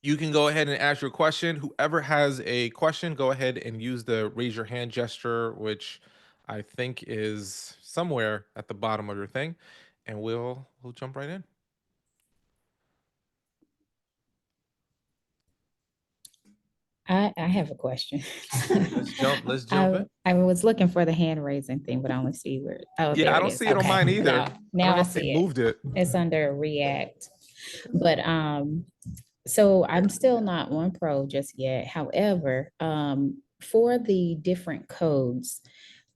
You can go ahead and ask your question. Whoever has a question, go ahead and use the raise your hand gesture, which I think is somewhere at the bottom of your thing, and we'll jump right in. I have a question. Let's jump in. I was looking for the hand raising thing, but I only see where, oh, Yeah, there I it don't is. see it on Okay. mine either. I Now don't know I if they see it. moved it. It's under React. But so I'm still not on Pro just yet. However, for the different codes,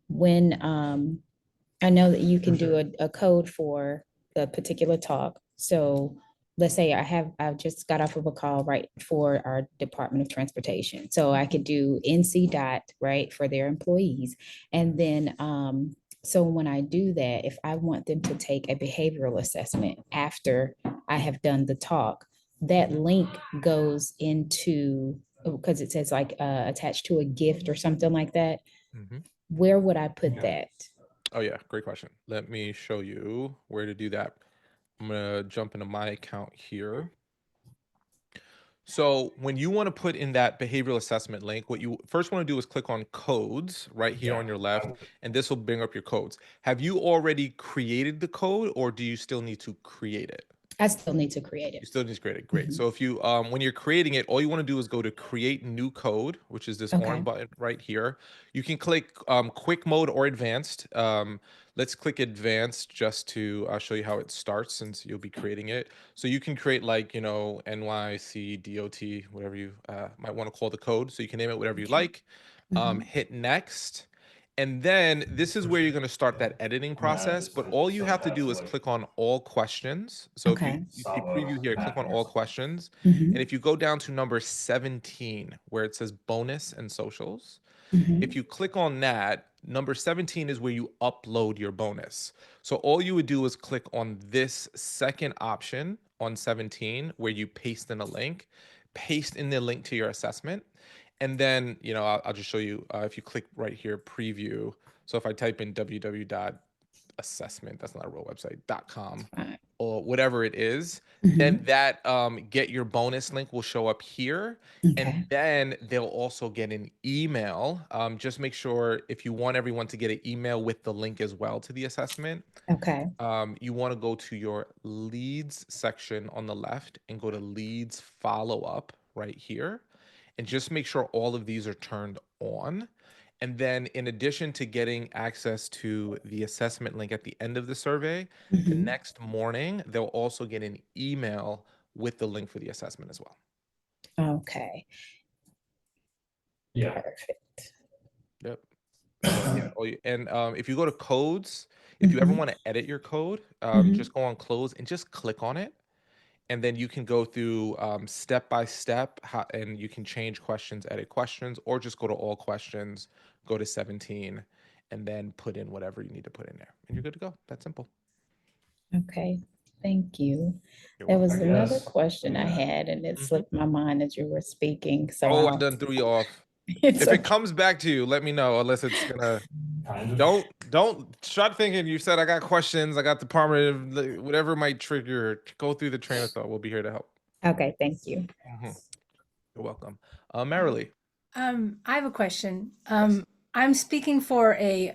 when I know that you can do a code for a particular talk. So let's say I've just got off of a call right for our Department of Transportation. So I could do NC dot, right, for their employees. And then so when I do that, if I want them to take a behavioral assessment after I have done the talk, that link goes into, because it says like attached to a gift or something like that. Mhm. Where would I put that? Oh yeah, great question. Let me show you where to do that. I'm gonna jump into my account here. So when you want to put in that behavioral assessment link, what you first want to do is click on codes right here on your left, and this will bring up your codes. Have you already created the code, or do you still need to create it? I still need to create You it. still need to create it. Great. Mhm. So if you when you're creating it, all you want to do is go to create new code, which is this orange Okay. button right here. You can click quick mode or advanced. Let's click advanced just to show you how it starts since you'll be creating it. So you can create like, NYCDOT, whatever you might want to call the code. So you can name it whatever you Okay. like. Mhm. Hit next. And then this is where you're going to start that editing process. But all you have to do is click on all questions. So Okay. if you preview here, click on all questions. And Mhm. if you go down to number 17, where it says bonus and socials, if Mhm. you click on that, number 17 is where you upload your bonus. So all you would do is click on this second option on 17, where you paste in a link, paste in the link to your assessment. And then, I'll just show you if you click right here, preview. So if I type in www.assessment, that's not a real website.com Fine. or whatever it is, then Mhm. that get your bonus link will show up here. And Okay. then they'll also get an email. Just make sure if you want everyone to get an email with the link as well to the assessment, Okay. you want to go to your leads section on the left and go to leads follow up right here. And just make sure all of these are turned on. And then, in addition to getting access to the assessment link at the end of the survey, the Mhm. next morning, they'll also get an email with the link for the assessment as well. Okay. Yeah. Perfect. Yep. And then, yeah, if you go to codes, if you ever Mhm. want to edit your code, Mhm. just go on close and just click on it. And then you can go through step by step, and you can change questions, edit questions, or just go to all questions, go to 17, and then put in whatever you need to put in there. And you're good to go. That's simple. Okay. Thank you. You're There welcome. was another question I had, and it Mhm. slipped my mind as you were speaking. So Oh, I I'll. done threw you off. It's If it okay. comes back to you, let me know. Unless it's gonna, Kind of. don't start thinking you said I got questions. I got Department of whatever might trigger. Go through the train of thought. We'll be here to help. Okay. Thank you. Mhm. You're welcome. Marilee. I have a question. Yes. I'm speaking for a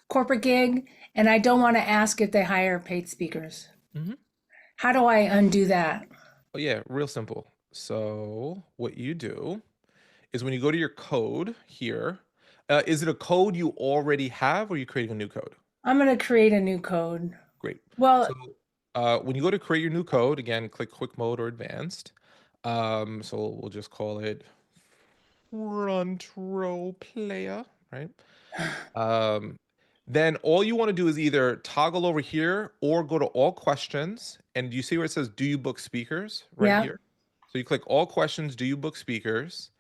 corporate gig, and I don't want to ask if they hire paid speakers. Mhm. How do I undo that? Oh yeah, real simple. So what you do is when you go to your code here, is it a code you already have, or are you creating a new code? I'm going to create a new code. Great. Well, So when you go to create your new code, again, click quick mode or advanced. So we'll just call it front row player, right? Um, then all you want to do is either toggle over here or go to all questions. And you see where it says, do you book speakers right yeah, here? So you click all questions, do you book speakers?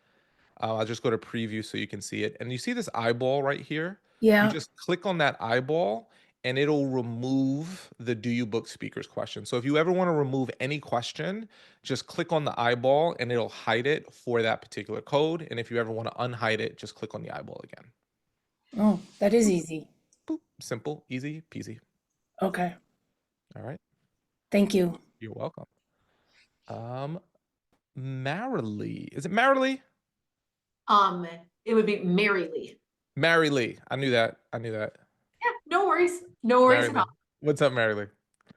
I'll just go to preview so you can see it. And you see this eyeball right here? You yeah. just click on that eyeball and it'll remove the do you book speakers question. So if you ever want to remove any question, just click on the eyeball and it'll hide it for that particular code. And if you ever want to unhide it, just click on the eyeball again. Oh, that is easy. Boop. Simple, easy peasy. Okay. All right. Thank you. You're welcome. Marilee. Is it Marilee? It would be Mary Lee. Mary Lee. I knew that. Yeah, no worries. No worries Mary at all. Lee. What's up, Mary Lee?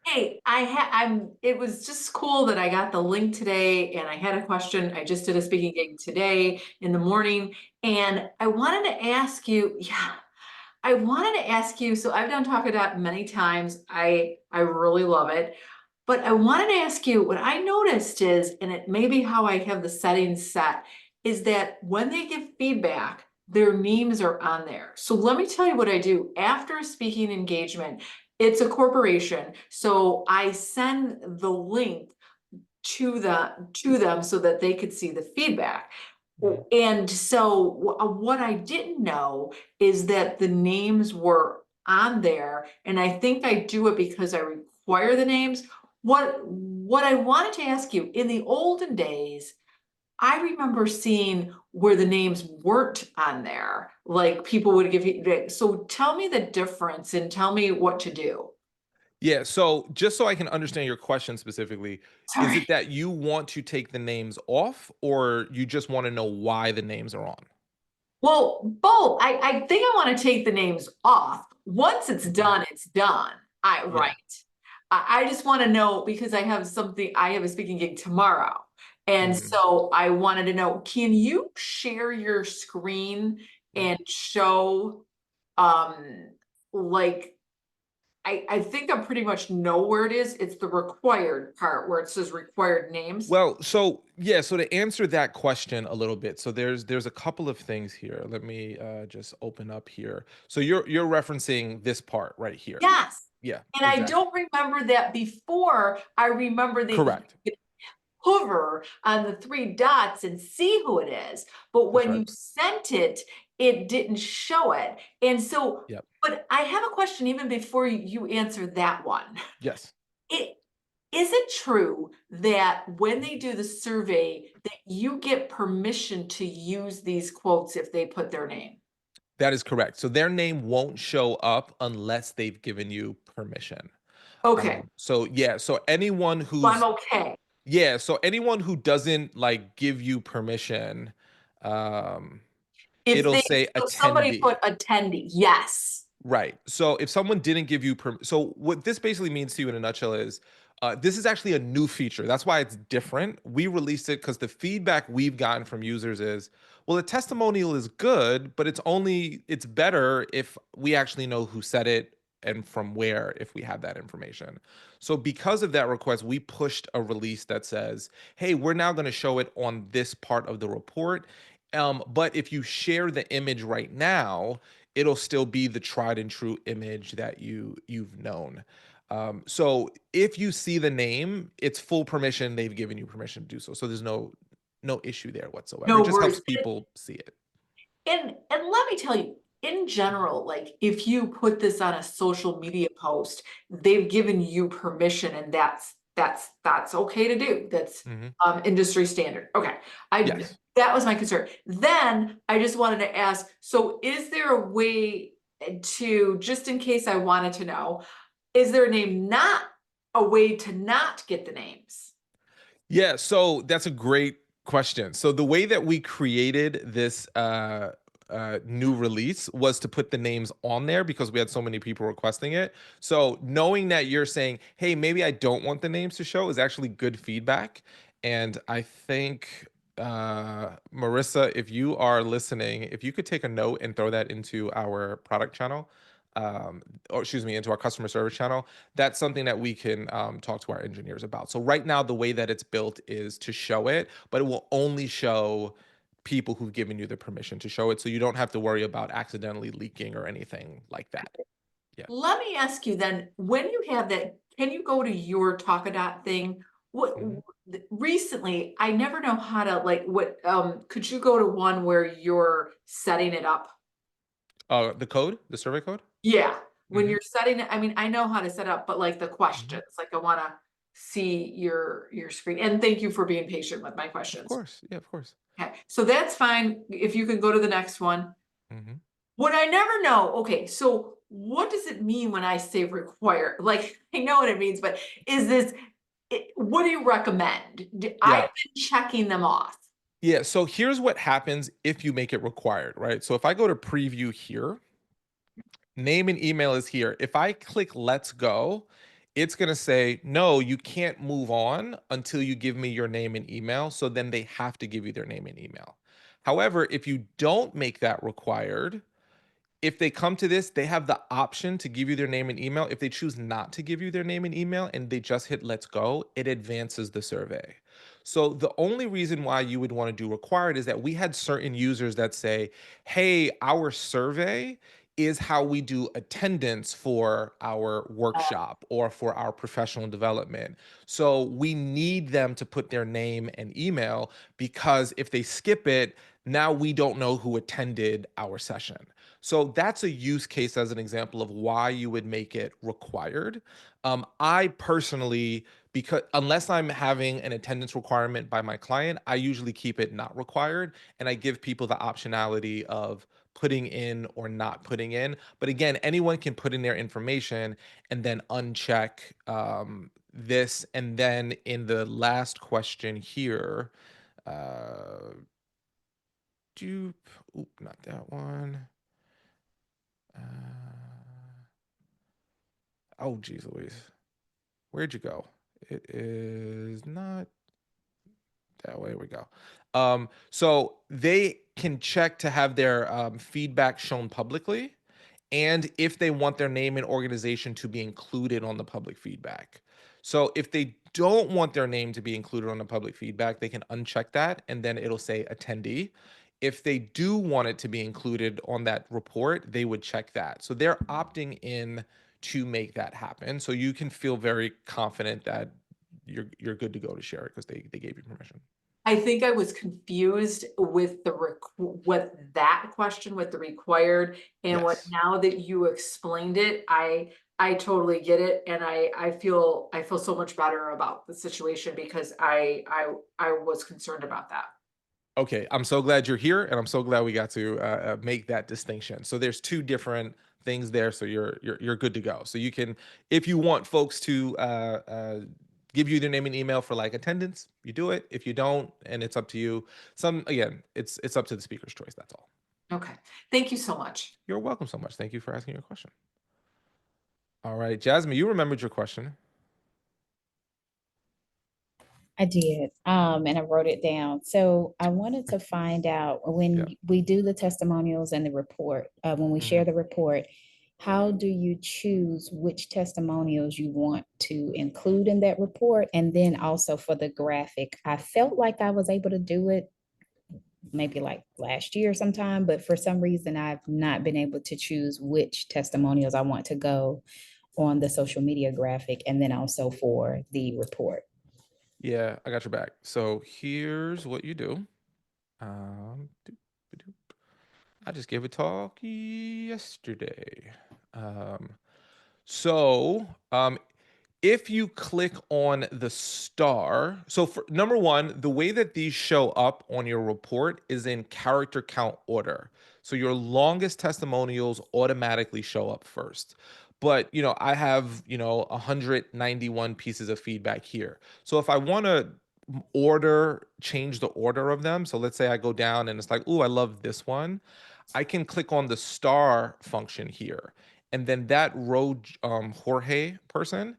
Hey, it was just cool that I got the link today and I had a question. I just did a speaking gig today in the morning and I wanted to ask you, so I've done Talkadot many times. I really love it. But I wanted to ask you, what I noticed is, and it may be how I have the settings set, is that when they give feedback, their names are on there. So let me tell you what I do after a speaking engagement. It's a corporation, so I send the link to them so that they could see the feedback. Mhm. And so what I didn't know is that the names were on there, and I think I do it because I require the names. What I wanted to ask you, in the olden days, I remember seeing where the names weren't on there, like people would give you, so tell me the difference and tell me what to do. Yeah, so just so I can understand your question specifically, is Sorry. it that you want to take the names off or you just want to know why the names are on? Well, both. I think I want to take the names off. Once it's done, it's done. Yeah. Right. I just want to know because I have a speaking gig tomorrow. And Mhm. so I wanted to know, can you share your screen and show, like, I think I pretty much know where it is. It's the required part where it says required names. Well, so yeah, so to answer that question a little bit, so there's a couple of things here. Let me just open up here. So you're referencing this part right here. Yes. Yeah, And I exactly. don't remember that before. I remember that you Correct. could hover on the three dots and see who it is. But That's when right. you sent it, it didn't show it. And so, Yep. but I have a question even before you answer that one. Yes. It is it true that when they do the survey that you get permission to use these quotes if they put their name? That is correct. So their name won't show up unless they've given you permission. Okay, So yeah, so anyone so I'm who's okay. yeah, so anyone who doesn't like give you permission, um, If it'll they, say so somebody attendee. put attendee, yes. Right. So if someone didn't give you so what this basically means to you in a nutshell is this is actually a new feature. That's why it's different. We released it because the feedback we've gotten from users is, well, the testimonial is good, but it's better if we actually know who said it and from where if we have that information. So because of that request, we pushed a release that says, hey, we're now going to show it on this part of the report. But if you share the image right now, it'll still be the tried and true image that you've known. So if you see the name, it's full permission. They've given you permission to do so. So there's no issue there whatsoever. No It just helps worries. people see it. And let me tell you, in general, like if you put this on a social media post, they've given you permission and that's okay to do. That's Mhm. industry standard. Okay. Yes. That was my concern. Then I just wanted to ask, so is there a way to, just in case I wanted to know, is there a way to not get the names? Yeah, so that's a great question. So the way that we created this new release was to put the names on there because we had so many people requesting it. So knowing that you're saying, hey, maybe I don't want the names to show is actually good feedback. And I think Marissa, if you are listening, if you could take a note and throw that into our product channel, or excuse me, into our customer service channel, that's something that we can talk to our engineers about. So right now, the way that it's built is to show it, but it will only show people who've given you the permission to show it. So you don't have to worry about accidentally leaking or anything like that. Yeah. Let me ask you then, when you have that, can you go to your Talkadot thing? What Mhm. recently, I never know how to like could you go to one where you're setting it up? The survey code. Yeah, when Hmm. you're setting it, I mean, I know how to set up, but like the questions, like I want to see your screen. And thank you for being patient with my Of questions. course. Yeah, of course. Okay, so that's fine. If you can go to the next one. Hmm. What I never know, okay, so what does it mean when I say require? Like, I know what it means, but is this what do you recommend? Yeah. I've been checking them off. Yeah, so here's what happens if you make it required, right? So if I go to preview here, name and email is here. If I click let's go, it's going to say, no, you can't move on until you give me your name and email. So then they have to give you their name and email. However, if you don't make that required, if they come to this, they have the option to give you their name and email. If they choose not to give you their name and email and they just hit let's go, it advances the survey. So the only reason why you would want to do required is that we had certain users that say, hey, our survey is how we do attendance for our workshop or for our professional development. So we need them to put their name and email, because if they skip it, now we don't know who attended our session. So that's a use case as an example of why you would make it required. I personally, because unless I'm having an attendance requirement by my client, I usually keep it not required, and I give people the optionality of putting in or not putting in. But again, anyone can put in their information and then uncheck this. And then in the last question here, dupe, oop, not that one. Oh, geez Louise. Where'd you go? It is not that way. We go. So they can check to have their feedback shown publicly, and if they want their name and organization to be included on the public feedback. So if they don't want their name to be included on the public feedback, they can uncheck that and then it'll say attendee. If they do want it to be included on that report, they would check that. So they're opting in to make that happen. So you can feel very confident that you're good to go to share it because they gave you permission. I think I was confused with what that question with the required and what, Yes. now that you explained it, I totally get it, and I feel so much better about the situation because I was concerned about that. Okay, I'm so glad you're here, and I'm so glad we got to make that distinction. So there's two different things there, so you're good to go. So you can, if you want folks to give you their name and email for like attendance, you do it. If you don't, and it's up to you. Again, it's up to the speaker's choice. That's all. Okay, thank you so much. You're welcome so much. Thank you for asking your question. All right, Jasmine, you remembered your question. I did, and I wrote it down. So I wanted to find out Yeah. when we do the testimonials and the report, when we share the report, how do you choose which testimonials you want to include in that report? And then also for the graphic, I felt like I was able to do it maybe like last year sometime, but for some reason I've not been able to choose which testimonials I want to go on the social media graphic and then also for the report. Yeah, I got your back. So here's what you do. Doop, doop. I just gave a talk yesterday. Um, so if you click on the star, so for number one, the way that these show up on your report is in character count order. So your longest testimonials automatically show up first. But I have 191 pieces of feedback here. So if I want to change the order of them. So let's say I go down and it's like, oh, I love this one. I can click on the star function here. And then that Jorge person,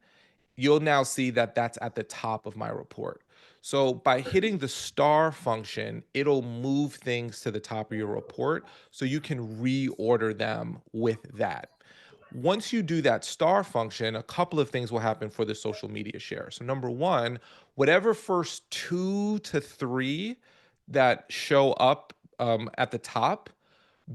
you'll now see that that's at the top of my report. So by hitting the star function, it'll move things to the top of your report so you can reorder them with that. Once you do that star function, a couple of things will happen for the social media share. So number one, whatever first 2 to 3 that show up at the top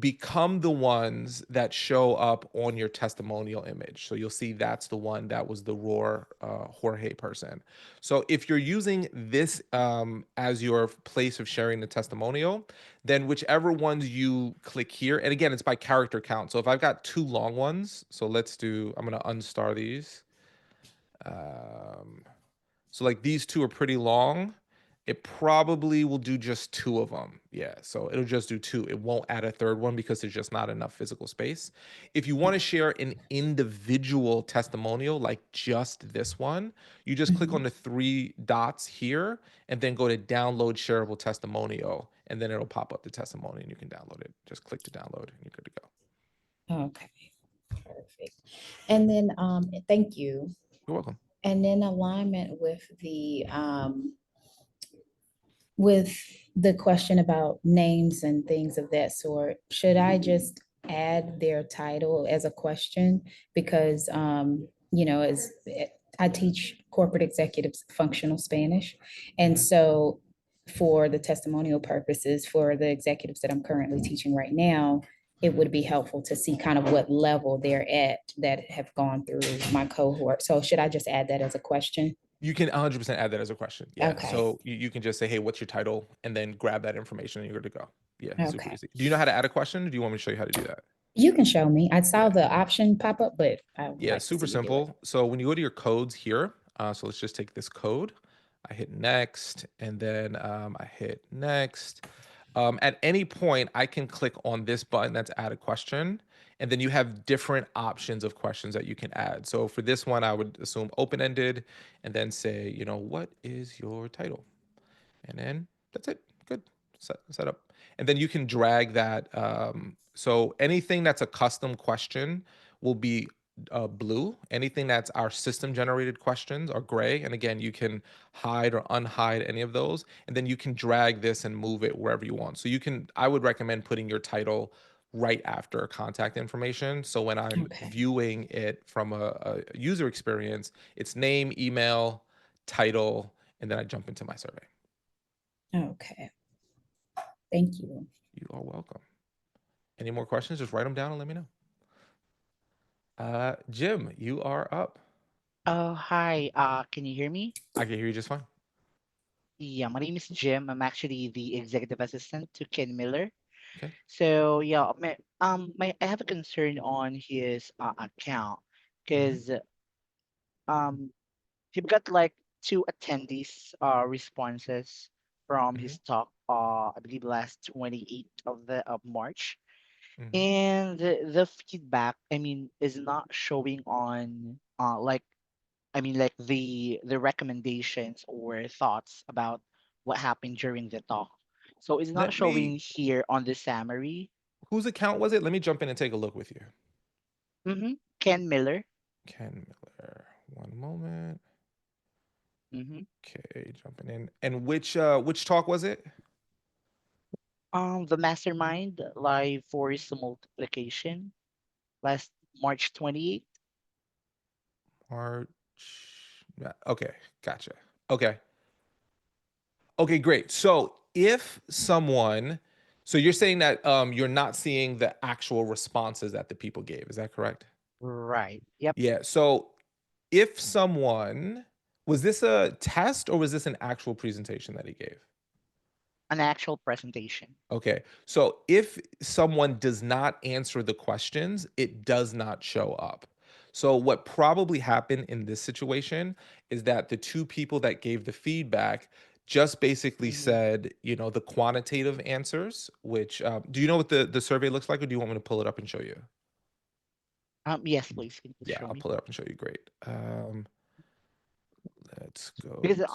become the ones that show up on your testimonial image. So you'll see that's the one that was the Roar Jorge person. So if you're using this as your place of sharing the testimonial, then whichever ones you click here, and again, it's by character count. So if I've got 2 long ones, so I'm going to unstar these. So like these 2 are pretty long. It probably will do just 2 of them. Yeah, so it'll just do 2. It won't add a third one because there's just not enough physical space. If you want to share an individual testimonial, like just this one, you just click on Mhm. the 3 dots here and then go to download shareable testimonial, and then it'll pop up the testimony and you can download it. Just click to download and you're good to go. Okay, perfect. And then, thank you. You're welcome. And then alignment with the question about names and things of that sort, should I just add their title as a question? Because, as I teach corporate executives functional Spanish. And Mhm. so for the testimonial purposes, for the executives that I'm currently teaching right now, it would be helpful to see kind of what level they're at that have gone through my cohort. So should I just add that as a question? You can 100% add that as a question. Yeah. Okay, So you can just say, hey, what's your title? And then grab that information and you're good to go. Yeah. Super okay. easy. Do you know how to add a question? Or do you want me to show you how to do that? You can show me. I saw Yeah. the option pop up, but I would Yeah. like to Super see you do it. simple. So when you go to your codes here, so let's just take this code. I hit next and then I hit next. At any point, I can click on this button that's add a question. And then you have different options of questions that you can add. So for this one, I would assume open ended and then say, what is your title? And then that's it. Good. Set up. And then you can drag that. So anything that's a custom question will be blue. Anything that's our system generated questions are gray. And again, you can hide or unhide any of those. And then you can drag this and move it wherever you want. So I would recommend putting your title right after contact information. So when I'm Okay, viewing it from a user experience, it's name, email, title, and then I jump into my survey. okay. Thank you. You are welcome. Any more questions? Just write them down and let me know. Jim, you are up. Oh, hi. Can you hear me? I can hear you just fine. Yeah, my name is Jim. I'm actually the executive assistant to Ken Miller. Okay. So yeah, I have a concern on his account Hmm. because um he got like 2 attendees responses from Hmm. his talk I believe last 28th of March, Hmm. and the feedback is not showing on like the recommendations or thoughts about what happened during the talk. So it's not Let me. showing here on the summary. Whose account was it? Let me jump in and take a look with you. Mm-hmm. Ken Miller. Ken Miller. One moment. Mm-hmm. Okay, jumping in. And which talk was it? The Mastermind Live Force Multiplication last March 28th. March. Yeah, okay, gotcha. Okay. Okay, great. So if someone, so you're saying that you're not seeing the actual responses that the people gave, is that correct? Right. Yep. Yeah. So if someone, was this a test or was this an actual presentation that he gave? An actual presentation. Okay. So if someone does not answer the questions, it does not show up. So what probably happened in this situation is that the 2 people that gave the feedback just basically Mm-hmm. said, the quantitative answers, which do you know what the survey looks like, or do you want me to pull it up and show you? Yes, please. Can you Yeah, show I'll me? pull it up and show you. Great. Let's go Because to.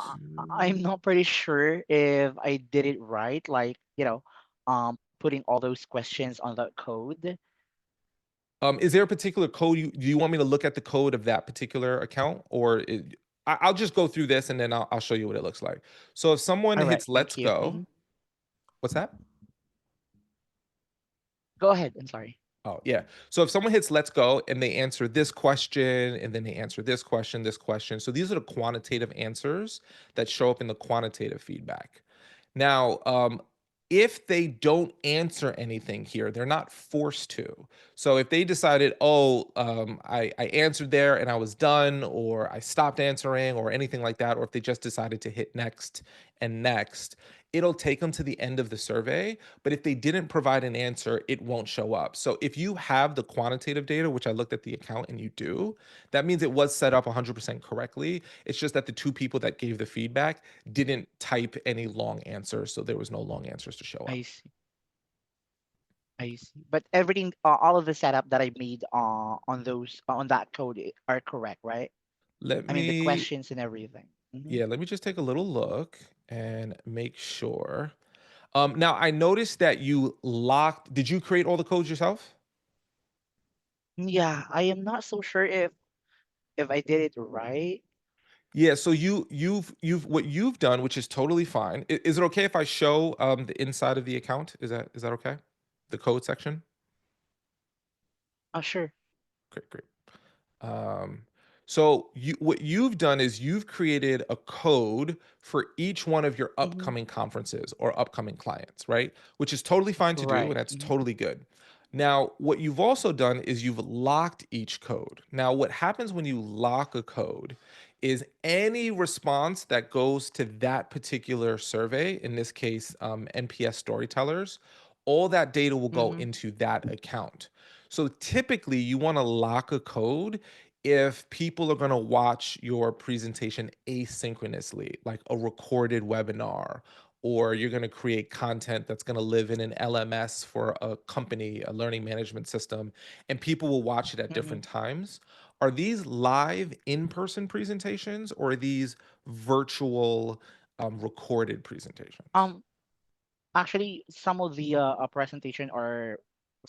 I'm not pretty sure if I did it right. Like, putting all those questions on that code. Is there a particular code do you want me to look at the code of that particular account, or I'll just go through this and then I'll show you what it looks like. So if someone All right. hits Thank let's you. go, what's that? Go ahead. I'm sorry. Oh, yeah. So if someone hits let's go and they answer this question and then they answer this question, this question. So these are the quantitative answers that show up in the quantitative feedback. Now, if they don't answer anything here, they're not forced to. So if they decided, oh, I answered there and I was done, or I stopped answering, or anything like that, or if they just decided to hit next and next, it'll take them to the end of the survey. But if they didn't provide an answer, it won't show up. So if you have the quantitative data, which I looked at the account and you do, that means it was set up 100% correctly. It's just that the two people that gave the feedback didn't type any long answers. So there was no long answers to show up. I see. I see. But everything, all of the setup that I made on those on that code are correct, right? Let I mean, the me, questions and everything. yeah, let me just take a little look and make sure. Now I noticed that you locked, did you create all the codes yourself? Yeah, I am not so sure if I did it right. Yeah, so you've what you've done, which is totally fine. Is it okay if I show the inside of the account? Is that okay? The code section? Sure. Great, great. Um, so what you've done is you've created a code for each one of your Mm-hmm. upcoming conferences or upcoming clients, right? Which is totally fine to do, and Right. that's Mm-hmm. totally good. Now, what you've also done is you've locked each code. Now, what happens when you lock a code is any response that goes to that particular survey, in this case, NPS storytellers, all that data will go Mm-hmm. into that account. So typically, you want to lock a code if people are going to watch your presentation asynchronously, like a recorded webinar, or you're going to create content that's going to live in an LMS for a company, a learning management system, and people will watch it at Mm-hmm. different times. Are these live in person presentations or are these virtual recorded presentations? Um, Actually, some of the presentation are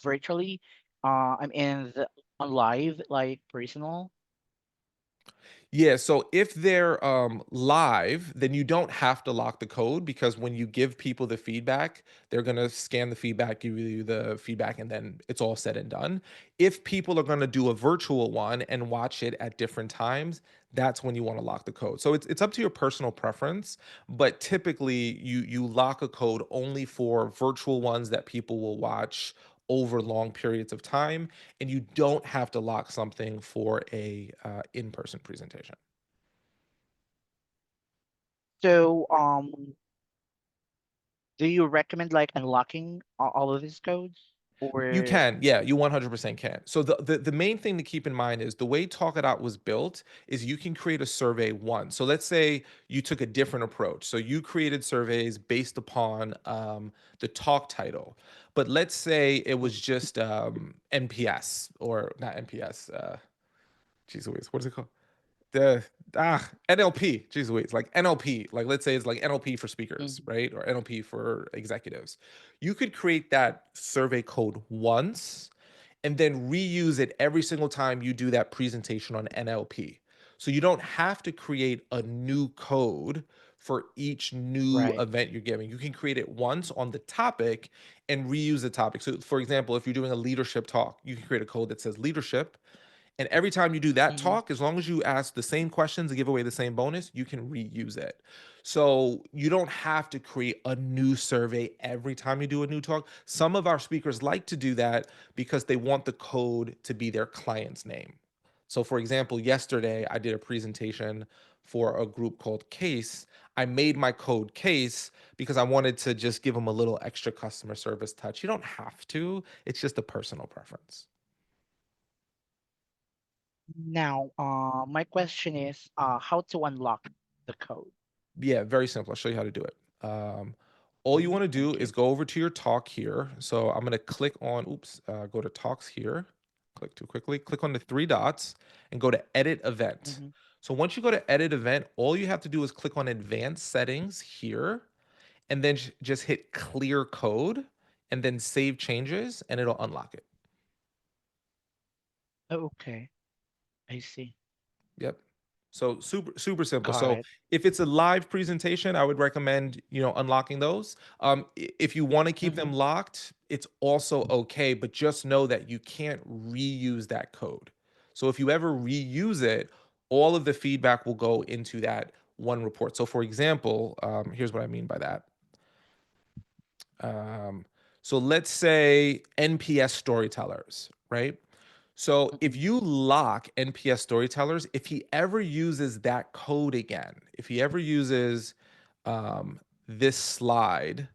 virtually. I'm in the on live, like personal. Yeah, so if they're live, then you don't have to lock the code because when you give people the feedback, they're gonna scan the feedback, give you the feedback, and then it's all said and done. If people are gonna do a virtual one and watch it at different times, that's when you want to lock the code. So it's up to your personal preference, but typically you lock a code only for virtual ones that people will watch over long periods of time, and you don't have to lock something for a in-person presentation. So, do you recommend like unlocking all of these codes, You or can, yeah, you 100% can. So the main thing to keep in mind is the way Talkadot was built is you can create a survey once. So let's say you took a different approach. So you created surveys based upon the talk title, but let's say it was just NPS or not NPS. Geez Louise, what is it called? The NLP, geez Louise, like NLP, like let's say it's like NLP for speakers, Mhm. right? Or NLP for executives. You could create that survey code once and then reuse it every single time you do that presentation on NLP. So you don't have to create a new code for each new Right? event you're giving. You can create it once on the topic and reuse the topic. So for example, if you're doing a leadership talk, you can create a code that says leadership, and every time you do that Mm-hmm. talk, as long as you ask the same questions and give away the same bonus, you can reuse it. So you don't have to create a new survey every time you do a new talk. Some of our speakers like to do that because they want the code to be their client's name. So, for example, yesterday I did a presentation for a group called Case. I made my code Case because I wanted to just give them a little extra customer service touch. You don't have to, it's just a personal preference. Now, my question is, how to unlock the code? Yeah, very simple. I'll show you how to do it. All you Mm-hmm. want to do Thank is you. go over to your talk here. So I'm going to click on, oops, go to talks here. Click too quickly. Click on the three dots and go to edit event. Mm-hmm. So once you go to edit event, all you have to do is click on advanced settings here and then just hit clear code and then save changes and it'll unlock it. Okay, I see. Yep. So super simple. Got So it. if it's a live presentation, I would recommend, unlocking those. If you want to keep Mm-hmm. them locked, it's also okay, but just know that you can't reuse that code. So if you ever reuse it, all of the feedback will go into that one report. So for example, here's what I mean by that. Um, so let's say NPS storytellers, right? So if Mm-hmm. you lock NPS storytellers, if he ever uses that code again, if he ever uses this slide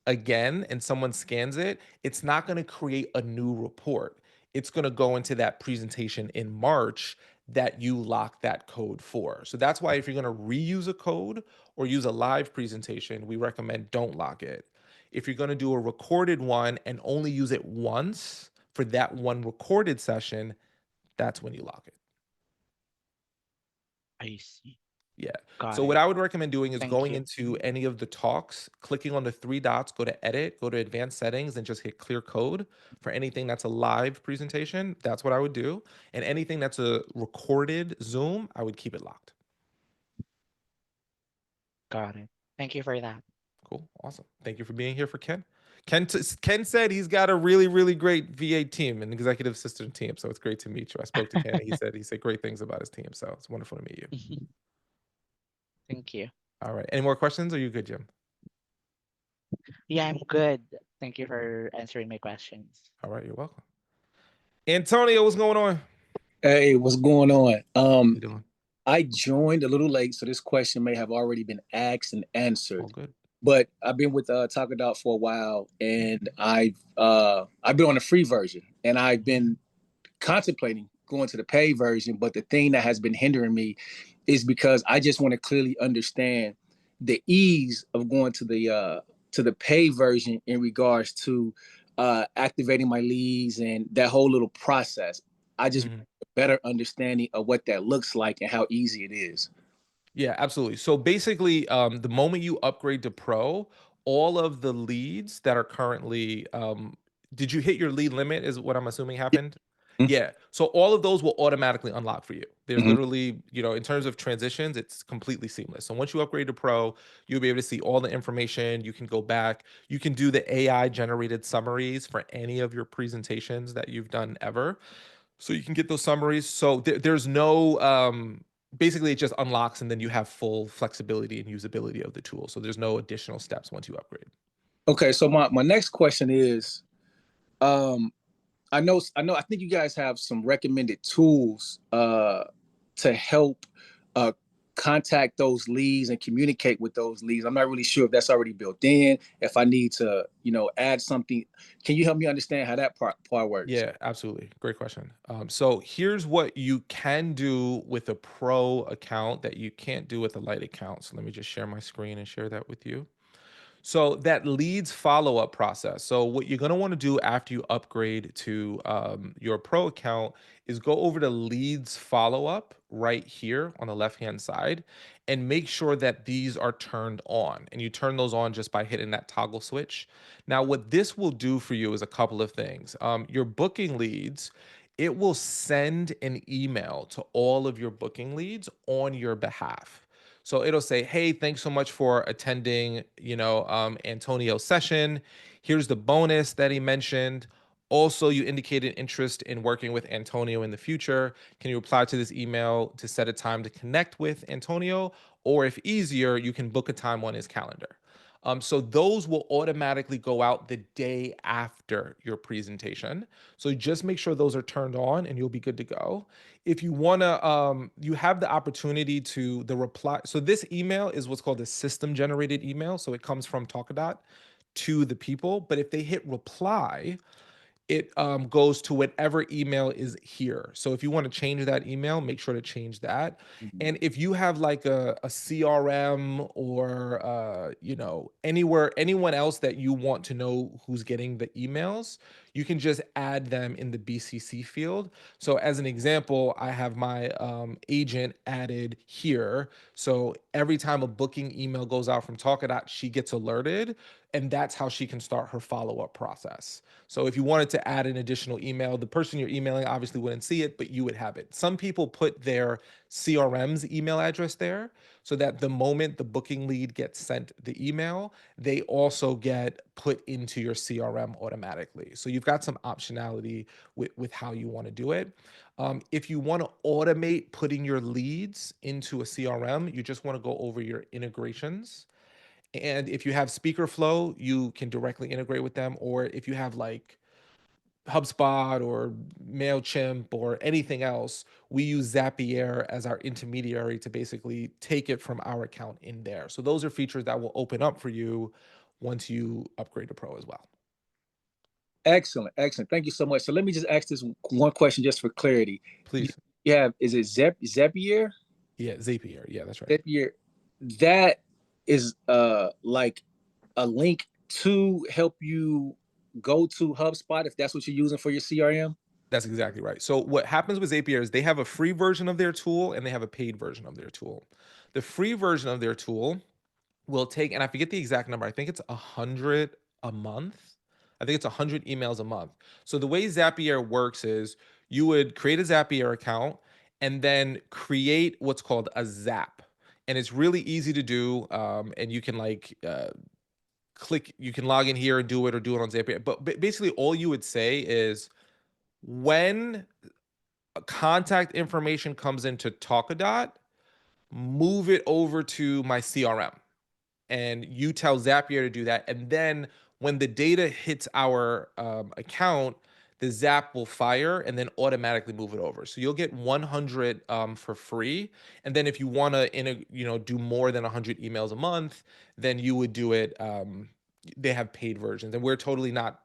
again and someone scans it, it's not going to create a new report. It's going to go into that presentation in March that you lock that code for. So that's why if you're going to reuse a code or use a live presentation, we recommend don't lock it. If you're going to do a recorded one and only use it once for that one recorded session, that's when you lock it. I see. Yeah. Got So what it. I would recommend doing is Thank going you. into any of the talks, clicking on the three dots, go to edit, go to advanced settings, and just hit clear code for anything that's a live presentation. That's what I would do. And anything that's a recorded Zoom, I would keep it locked. Got it. Thank you for that. Cool. Awesome. Thank you for being here for Ken. Ken said he's got a really, really great VA team and executive assistant team. So it's great to meet you. I spoke to Ken and he said great things about his team. So it's wonderful to meet you. Thank you. All right. Any more questions? Or are you good, Jim? Yeah, I'm good. Thank you for answering my questions. All right. You're welcome. Antonio, what's going on? Hey, what's going on? How you doing? I joined a little late, so this question may have already been asked and answered. All good. But I've been with Talkadot for a while, and I've been on the free version, and I've been contemplating going to the paid version. But the thing that has been hindering me is because I just want to clearly understand the ease of going to the paid version in regards to activating my leads and that whole little process. I just want a better understanding of what that looks like and how easy it is. Yeah, absolutely. So basically, the moment you upgrade to Pro, all of the leads that are currently, did you hit your lead limit? Is what I'm assuming happened. Mhm. Yeah. So all of those will automatically unlock for you. There's Mhm. literally, in terms of transitions, it's completely seamless. So once you upgrade to Pro, you'll be able to see all the information. You can go back. You can do the AI generated summaries for any of your presentations that you've done ever. So you can get those summaries. So there's no basically it just unlocks and then you have full flexibility and usability of the tool. So there's no additional steps once you upgrade. Okay, so my next question is, um, I think you guys have some recommended tools to help uh, contact those leads and communicate with those leads. I'm not really sure if that's already built in. If I need to, add something, can you help me understand how that part works? Yeah, absolutely. Great question. So here's what you can do with a pro account that you can't do with a light account. So let me just share my screen and share that with you. So that leads follow-up process. So what you're going to want to do after you upgrade to your pro account is go over to leads follow-up right here on the left-hand side and make sure that these are turned on. And you turn those on just by hitting that toggle switch. Now, what this will do for you is a couple of things. Your booking leads, it will send an email to all of your booking leads on your behalf. So it'll say, "Hey, thanks so much for attending, Antonio's session. Here's the bonus that he mentioned. Also, you indicated interest in working with Antonio in the future. Can you reply to this email to set a time to connect with Antonio? Or if easier, you can book a time on his calendar." So those will automatically go out the day after your presentation. So just make sure those are turned on and you'll be good to go. If you want to, you have the opportunity to the reply. So this email is what's called a system generated email. So it comes from Talkadot to the people. But if they hit reply, it goes to whatever email is here. So if you want to change that email, make sure to change that. Mhm. And if you have like a CRM or anywhere anyone else that you want to know who's getting the emails, you can just add them in the BCC field. So as an example, I have my agent added here. So every time a booking email goes out from Talkadot, she gets alerted, and that's how she can start her follow-up process. So if you wanted to add an additional email, the person you're emailing obviously wouldn't see it, but you would have it. Some people put their CRM's email address there so that the moment the booking lead gets sent the email, they also get put into your CRM automatically. So you've got some optionality with how you want to do it. If you want to automate putting your leads into a CRM, you just want to go over your integrations. And if you have speaker flow, you can directly integrate with them. Or if you have like HubSpot or MailChimp or anything else, we use Zapier as our intermediary to basically take it from our account in there. So those are features that will open up for you once you upgrade to Pro as well. Excellent, excellent. Thank you so much. So let me just ask this one question just for clarity. Please. You have, is it Zapier? Yeah, Zapier. Yeah, that's right. Zapier. That is like a link to help you go to HubSpot if that's what you're using for your CRM? That's exactly right. So what happens with Zapier is they have a free version of their tool and they have a paid version of their tool. The free version of their tool will take, and I forget the exact number, I think it's 100 a month. I think it's 100 emails a month. So the way Zapier works is you would create a Zapier account and then create what's called a Zap. And it's really easy to do. And you can like click, you can log in here and do it or do it on Zapier. But basically all you would say is when contact information comes into Talkadot, move it over to my CRM. And you tell Zapier to do that. And then when the data hits our account, the Zap will fire and then automatically move it over. So you'll get 100 for free. And then if you want to, do more than 100 emails a month, then you would do it. They have paid versions, and we're totally not.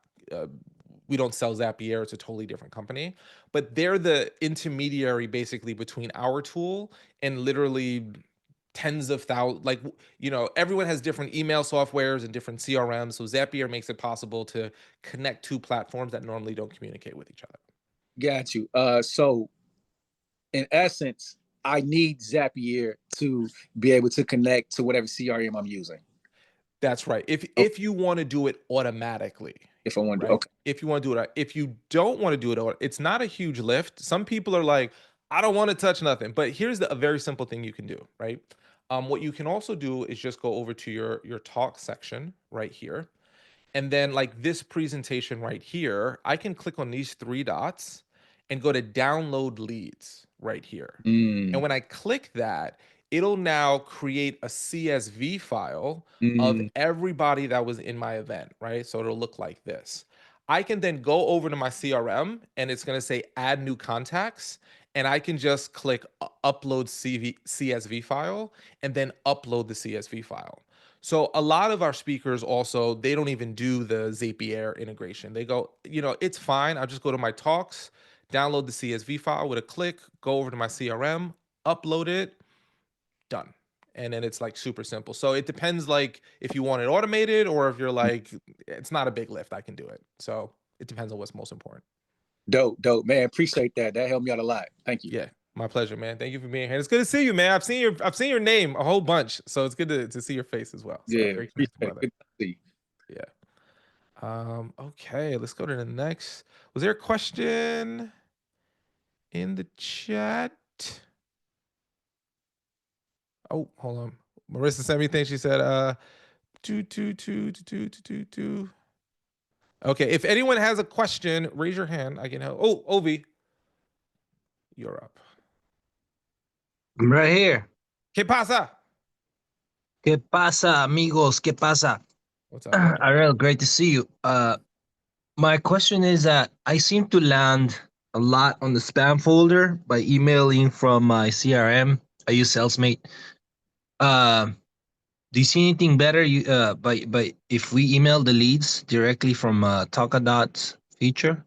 We don't sell Zapier. It's a totally different company, but they're the intermediary basically between our tool and literally tens of thousands. Like, everyone has different email softwares and different CRMs. So Zapier makes it possible to connect two platforms that normally don't communicate with each other. Got you. So in essence, I need Zapier to be able to connect to whatever CRM I'm using. That's right. If you want to do it automatically. If I want to, right? okay. If you want to do it, if you don't want to do it, it's not a huge lift. Some people are like, I don't want to touch nothing. But here's a very simple thing you can do, right? What you can also do is just go over to your talk section right here. And then like this presentation right here, I can click on these three dots and go to download leads right here. And when I click that, it'll now create a CSV file of everybody that was in my event, right? So it'll look like this. I can then go over to my CRM and it's going to say add new contacts. And I can just click upload CSV file and then upload the CSV file. So a lot of our speakers also, they don't even do the Zapier integration. They go, it's fine. I'll just go to my talks, download the CSV file with a click, go over to my CRM, upload it, done. And then it's like super simple. So it depends like if you want it automated or if you're like, it's not a big lift, I can do it. So it depends on what's most important. Dope, man. Appreciate that. That helped me out a lot. Thank you. Yeah, my pleasure, man. Thank you for being here. It's good to see you, man. I've seen your name a whole bunch, so it's good to see your face as well. So Yeah, very appreciate brother. it. Good to see you. Yeah. Okay, let's go to the next. Was there a question in the chat? Oh, hold on. Marissa sent me things. She said, two. Okay, if anyone has a question, raise your hand. I can help. Oh, Ovi, you're up. I'm right here. ¿Qué pasa? ¿Qué pasa, amigos? ¿Qué pasa? What's up, man? Arel, great to see you. My question is that I seem to land a lot on the spam folder by emailing from my CRM. I use SalesMate. Do you see anything better? By if we email the leads directly from Talkadot's feature?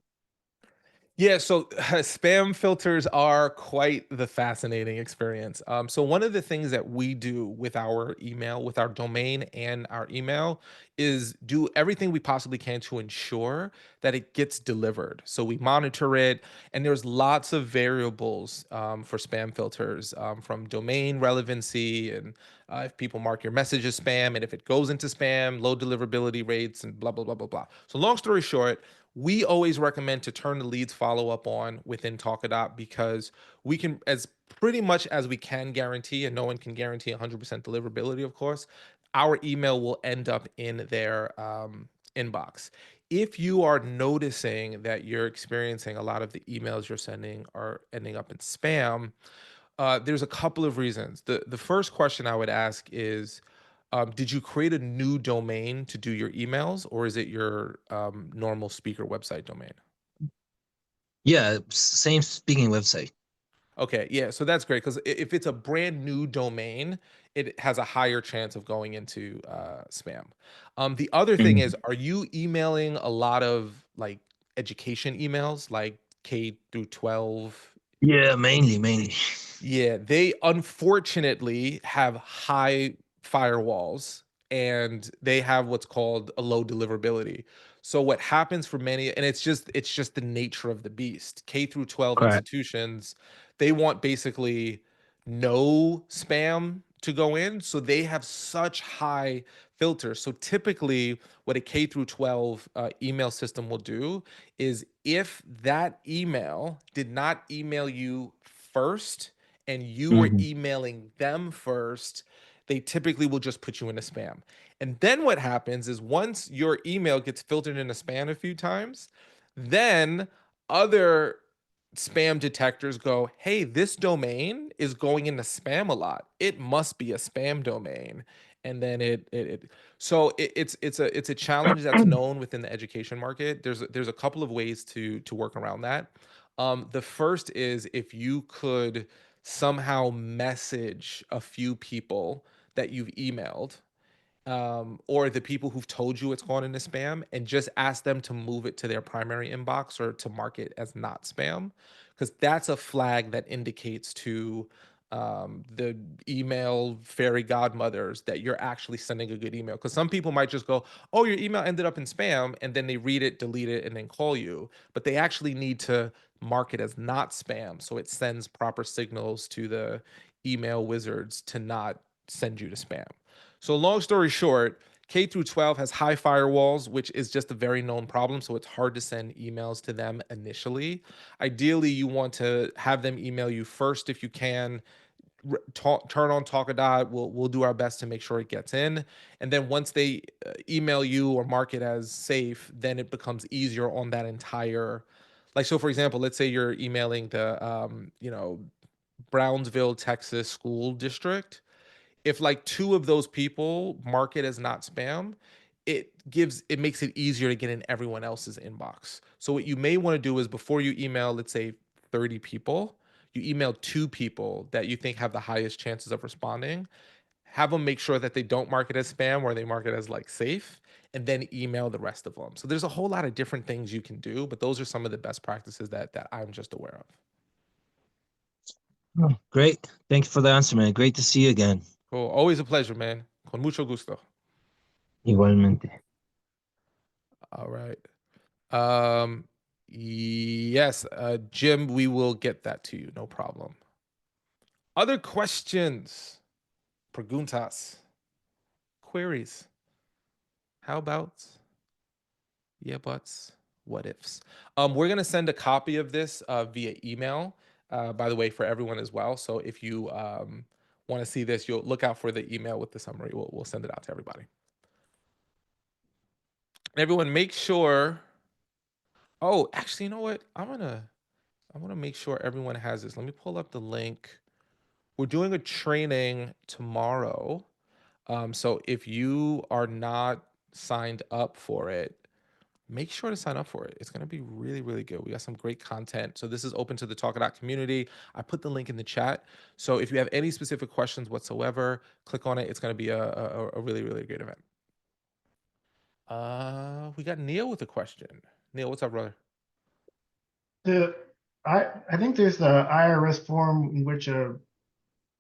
Yeah, so spam filters are quite the fascinating experience. So one of the things that we do with our email, with our domain and our email, is do everything we possibly can to ensure that it gets delivered. So we monitor it, and there's lots of variables for spam filters, from domain relevancy and if people mark your message as spam, and if it goes into spam, low deliverability rates, and blah, blah, blah, blah, blah. So long story short, we always recommend to turn the leads follow up on within Talkadot because we can, as pretty much as we can guarantee, and no one can guarantee 100% deliverability, of course, our email will end up in their inbox. If you are noticing that you're experiencing a lot of the emails you're sending are ending up in spam, there's a couple of reasons. The first question I would ask is, did you create a new domain to do your emails, or is it your normal speaker website domain? Yeah, same speaking website. Okay, yeah, so that's great because if it's a brand new domain, it has a higher chance of going into spam. The other thing is, are you emailing a lot of like education emails, like K through 12? Yeah, mainly. Yeah, they unfortunately have high firewalls and they have what's called a low deliverability. So what happens for many, and it's just the nature of the beast. K through 12 Correct. institutions, they want basically no spam to go in, so they have such high filters. So typically what a K through 12 email system will do is if that email did not email you first and you were Mhm. emailing them first, they typically will just put you into spam. And then what happens is once your email gets filtered into spam a few times, then other spam detectors go, hey, this domain is going into spam a lot. It must be a spam domain. And then it's a challenge that's known within the education market. There's a couple of ways to work around that. The first is if you could somehow message a few people that you've emailed, or the people who've told you it's gone into spam, and just ask them to move it to their primary inbox or to mark it as not spam, because that's a flag that indicates to the email fairy godmothers that you're actually sending a good email. Because some people might just go, oh, your email ended up in spam, and then they read it, delete it, and then call you. But they actually need to mark it as not spam so it sends proper signals to the email wizards to not send you to spam. So long story short, K through 12 has high firewalls, which is just a very known problem. So it's hard to send emails to them initially. Ideally, you want to have them email you first if you can. Turn on Talkadot. We'll do our best to make sure it gets in, and then once they email you or mark it as safe, then it becomes easier on that entire. Like, so for example, let's say you're emailing the Brownsville, Texas school district. If like two of those people mark it as not spam, it makes it easier to get in everyone else's inbox. So what you may want to do is before you email, let's say 30 people, you email two people that you think have the highest chances of responding. Have them make sure that they don't mark it as spam or they mark it as like safe, and then email the rest of them. So there's a whole lot of different things you can do, but those are some of the best practices that I'm just aware of. Oh, great. Thank you for the answer, man. Great to see you again. Cool. Always a pleasure, man. Con mucho gusto. Igualmente. All right. Yes, Jim, we will get that to you. No problem. Other questions? Preguntas? Queries? How about? Yeah, buts? What ifs? We're gonna send a copy of this via email, by the way, for everyone as well. So if you want to see this, you'll look out for the email with the summary. We'll send it out to everybody. Everyone, make sure. Oh, actually, you know what? I want to make sure everyone has this. Let me pull up the link. We're doing a training tomorrow. So if you are not signed up for it, make sure to sign up for it. It's going to be really, really good. We got some great content. So this is open to the Talkadot community. I put the link in the chat. So if you have any specific questions whatsoever, click on it. It's going to be a really, really great event. We got Neil with a question. Neil, what's up, brother? The I think there's the IRS form in which a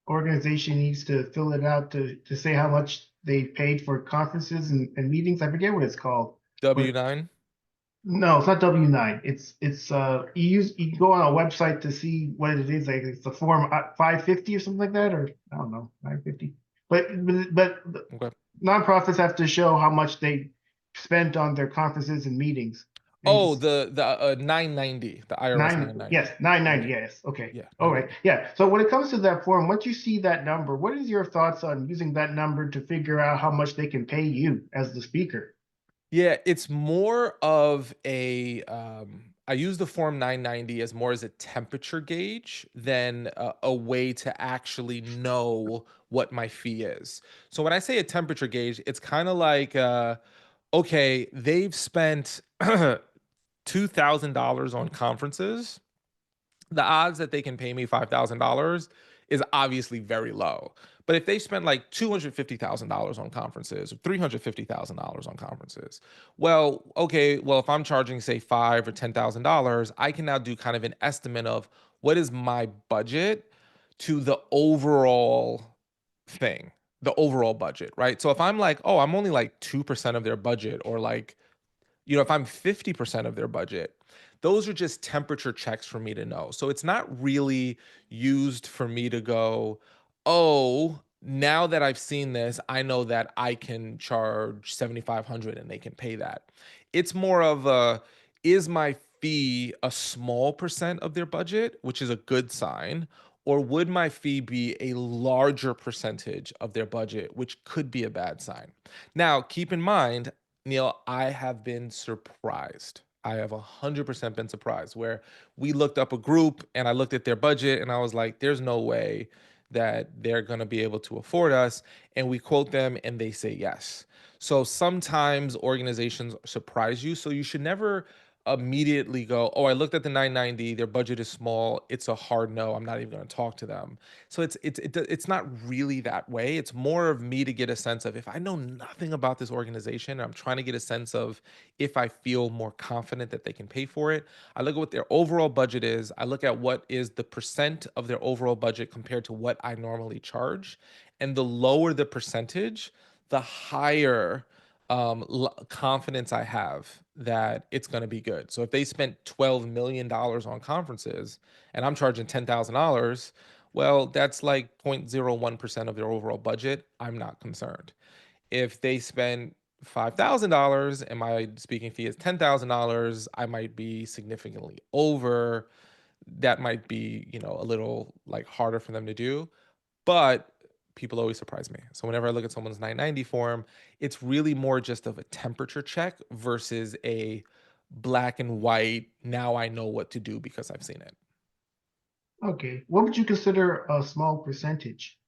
organization needs to fill it out to say how much they paid for conferences and meetings. I forget what it's called. But W9? no, it's not W-9. You can go on a website to see what it is. Like it's the form 550 or something like that, or I don't know, 950. But Okay. nonprofits have to show how much they spent on their conferences and meetings. And Oh, it's- the 990, the IRS 990. Yes, 990, Yeah. yes, okay. Yeah. All right, 990. yeah. So when it comes to that form, once you see that number, what is your thoughts on using that number to figure out how much they can pay you as the speaker? Yeah, it's more of I use the form 990 as more as a temperature gauge than a way to actually know what my fee is. So when I say a temperature gauge, it's kind of like okay, they've spent $2,000 on conferences, the odds that they can pay me $5,000 is obviously very low. But if they spend like $250,000 on conferences or $350,000 on conferences, well, okay, well, if I'm charging say $5,000 or $10,000, I can now do kind of an estimate of what is my budget to the overall thing, the overall budget, right? So if I'm like, oh, I'm only like 2% of their budget, or like, if I'm 50% of their budget, those are just temperature checks for me to know. So it's not really used for me to go, oh, now that I've seen this, I know that I can charge 7,500 and they can pay that. It's more of a, is my fee a small percent of their budget, which is a good sign, or would my fee be a larger percentage of their budget, which could be a bad sign? Now, keep in mind, Neil, I have been surprised. I have 100% been surprised where we looked up a group and I looked at their budget and I was like, there's no way that they're going to be able to afford us. And we quote them and they say yes. So sometimes organizations surprise you. So you should never immediately go, oh, I looked at the 990, their budget is small. It's a hard no. I'm not even going to talk to them. So it's not really that way. It's more of me to get a sense of, if I know nothing about this organization, I'm trying to get a sense of if I feel more confident that they can pay for it. I look at what their overall budget is. I look at what is the percent of their overall budget compared to what I normally charge. And the lower the percentage, the higher confidence I have that it's going to be good. So if they spent $12 million on conferences and I'm charging $10,000, well, that's like 0.01% of their overall budget. I'm not concerned. If they spend $5,000 and my speaking fee is $10,000, I might be significantly over. That might be, a little like harder for them to do, but people always surprise me. So whenever I look at someone's 990 form, it's really more just of a temperature check versus a black and white, now I know what to do because I've seen it. Okay. What would you consider a small percentage?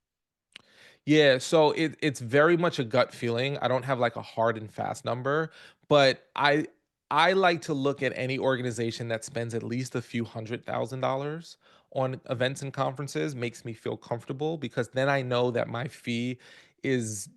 Yeah, so it's very much a gut feeling. I don't have like a hard and fast number, but I like to look at any organization that spends at least a few $100,000 on events and conferences makes me feel comfortable, because then I know that my fee is,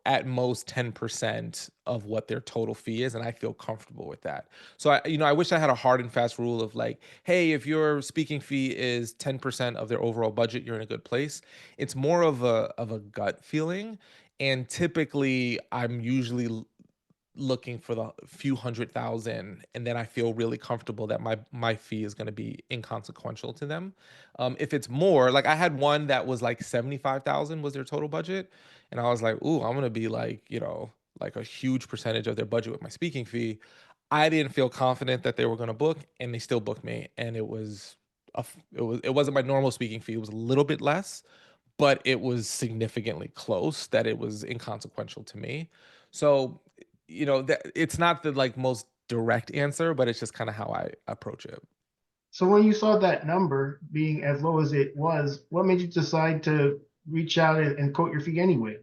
at most 10% of what their total fee is, and I feel comfortable with that. So I wish I had a hard and fast rule of like, hey, if your speaking fee is 10% of their overall budget, you're in a good place. It's more of a gut feeling, and typically I'm usually looking for the few 100,000, and then I feel really comfortable that my fee is going to be inconsequential to them. If it's more, like I had one that was like 75,000 was their total budget, and I was like, ooh, I'm going to be like, like a huge percentage of their budget with my speaking fee. I didn't feel confident that they were going to book, and they still booked me, and it wasn't my normal speaking fee. It was a little bit less, but it was significantly close that it was inconsequential to me. So, that it's not the like most direct answer, but it's just kind of how I approach it. So when you saw that number being as low as it was, what made you decide to reach out and quote your fee anyway?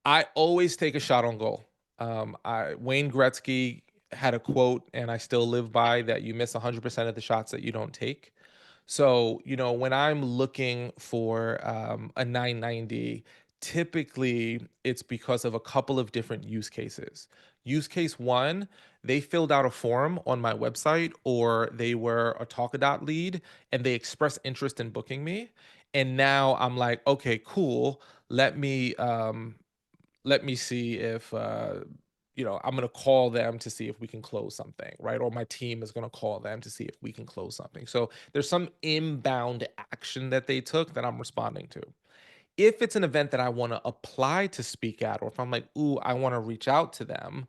I always take a shot on goal. Wayne Gretzky had a quote, and I still live by that: you miss 100% of the shots that you don't take. So, when I'm looking for a 990, typically it's because of a couple of different use cases. Use case one, they filled out a form on my website, or they were a Talkadot lead and they expressed interest in booking me. And now I'm like, okay, cool. Let me see if I'm going to call them to see if we can close something, right? Or my team is going to call them to see if we can close something. So there's some inbound action that they took that I'm responding to. If it's an event that I want to apply to speak at, or if I'm like, ooh, I want to reach out to them,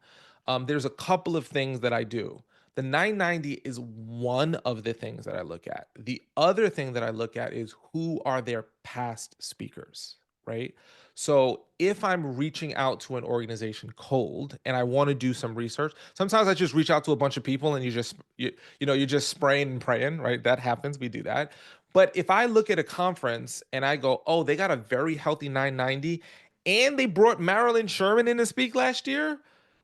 there's a couple of things that I do. The 990 is one of the things that I look at. The other thing that I look at is, who are their past speakers, right? So if I'm reaching out to an organization cold and I want to do some research, sometimes I just reach out to a bunch of people and you're just spraying and praying, right? That happens. We do that. But if I look at a conference and I go, oh, they got a very healthy 990 and they brought Marilyn Sherman in to speak last year,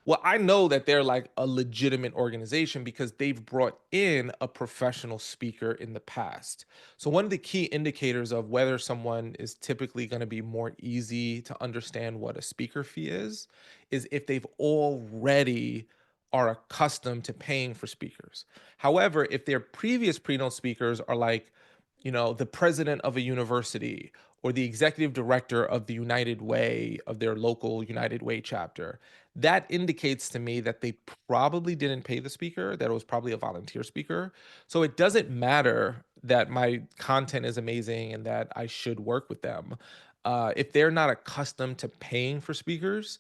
Well, I know that they're like a legitimate organization because they've brought in a professional speaker in the past. So, one of the key indicators of whether someone is typically going to be more easy to understand what a speaker fee is if they've already are accustomed to paying for speakers. However, if their previous pre-note speakers are like, the president of a university or the executive director of the United Way of their local United Way chapter, that indicates to me that they probably didn't pay the speaker, that it was probably a volunteer speaker. So it doesn't matter that my content is amazing and that I should work with them. If they're not accustomed to paying for speakers,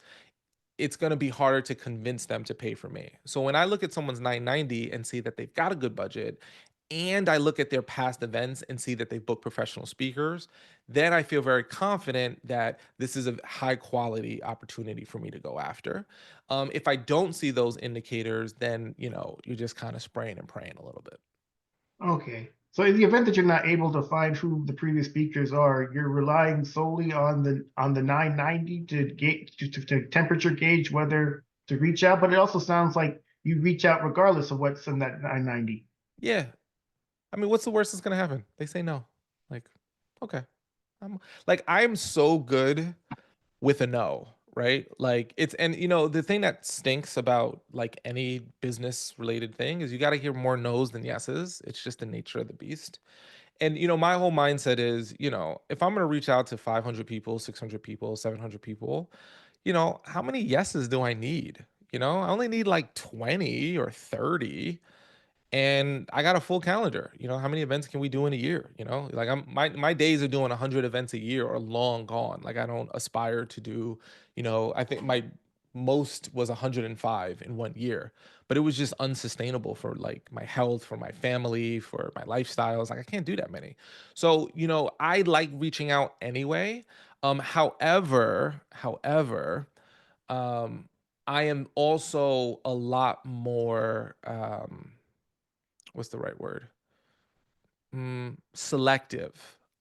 it's going to be harder to convince them to pay for me. So when I look at someone's 990 and see that they've got a good budget, and I look at their past events and see that they've booked professional speakers, then I feel very confident that this is a high quality opportunity for me to go after. If I don't see those indicators, then you're just kind of spraying and praying a little bit. Okay. So in the event that you're not able to find who the previous speakers are, you're relying solely on the 990 to gauge to temperature gauge whether to reach out, but it also sounds like you reach out regardless of what's in that 990. Yeah. I mean, what's the worst that's going to happen? They say no. Like, okay. I'm so good with a no, right? Like and the thing that stinks about like any business related thing is you got to hear more no's than yeses. It's just the nature of the beast. And my whole mindset is, if I'm going to reach out to 500 people, 600 people, 700 people, how many yeses do I need? I only need like 20 or 30, and I got a full calendar. How many events can we do in a year? Like my days of doing 100 events a year are long gone. Like I don't aspire to do, I think my most was 105 in one year, but it was just unsustainable for like my health, for my family, for my lifestyles. Like I can't do that many. So, I like reaching out anyway. However, um, I am also a lot more what's the right word? Selective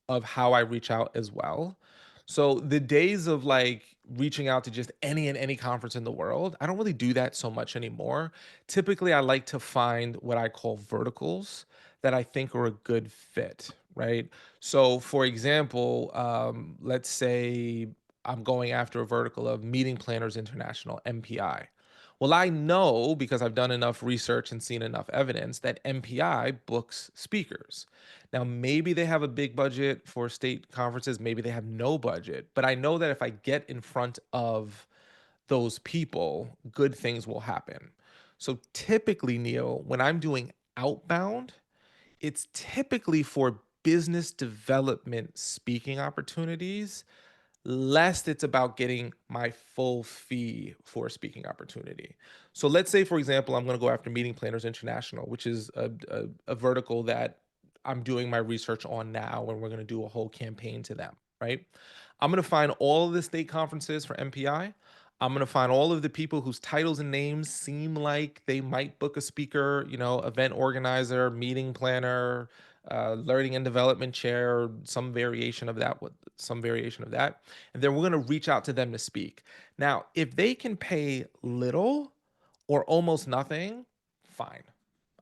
of how I reach out as well. So the days of like reaching out to just any and any conference in the world, I don't really do that so much anymore. Typically, I like to find what I call verticals that I think are a good fit, right? So, for example, let's say I'm going after a vertical of Meeting Planners International, MPI. Well, I know because I've done enough research and seen enough evidence that MPI books speakers. Now, maybe they have a big budget for state conferences, maybe they have no budget, but I know that if I get in front of those people, good things will happen. So typically, Neil, when I'm doing outbound, it's typically for business development speaking opportunities, lest it's about getting my full fee for a speaking opportunity. So let's say, for example, I'm going to go after Meeting Planners International, which is a vertical that I'm doing my research on now, and we're going to do a whole campaign to them, right? I'm going to find all of the state conferences for MPI. I'm going to find all of the people whose titles and names seem like they might book a speaker, event organizer, meeting planner, learning and development chair, some variation of that, and then we're going to reach out to them to speak. Now, if they can pay little or almost nothing, fine.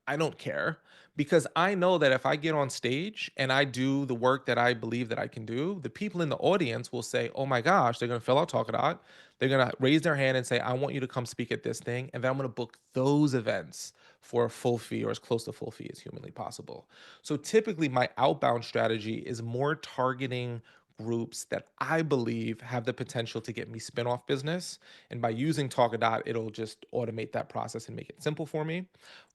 I don't care, because I know that if I get on stage and I do the work that I believe that I can do, the people in the audience will say, "Oh my gosh," they're going to fill out Talkadot. They're going to raise their hand and say, "I want you to come speak at this thing." And then I'm going to book those events for a full fee or as close to full fee as humanly possible. So typically my outbound strategy is more targeting groups that I believe have the potential to get me spin-off business. And by using Talkadot, it'll just automate that process and make it simple for me,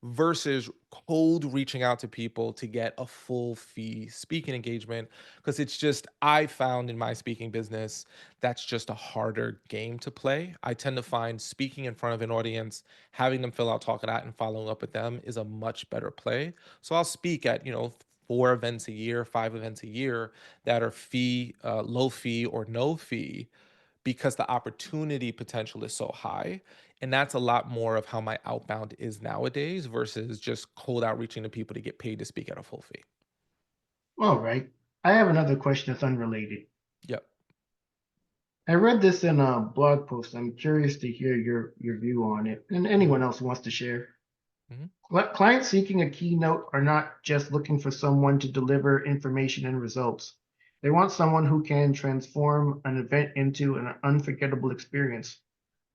versus cold reaching out to people to get a full fee speaking engagement. Because it's just, I found in my speaking business, that's just a harder game to play. I tend to find speaking in front of an audience, having them fill out Talkadot and following up with them is a much better play. So I'll speak at, 4 events a year, 5 events a year that are low fee or no fee, because the opportunity potential is so high. And that's a lot more of how my outbound is nowadays versus just cold outreaching to people to get paid to speak at a full fee. All right. I have another question that's unrelated. Yep. I read this in a blog post. I'm curious to hear your view on it, and anyone else who wants to share. Mhm. Clients seeking a keynote are not just looking for someone to deliver information and results. They want someone who can transform an event into an unforgettable experience.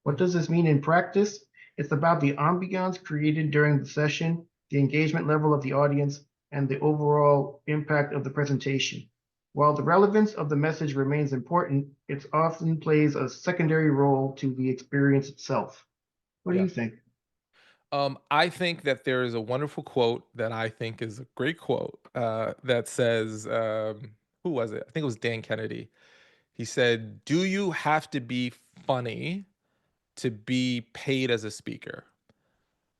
What Mhm. does this mean in practice? It's about the ambiance created during the session, the engagement level of the audience, and the overall impact of the presentation. While the relevance of the message remains important, it often plays a secondary role to the experience itself. What do Yeah. you think? I think that there is a wonderful quote that I think is a great quote that says, who was it? I think it was Dan Kennedy. He said, "Do you have to be funny to be paid as a speaker?"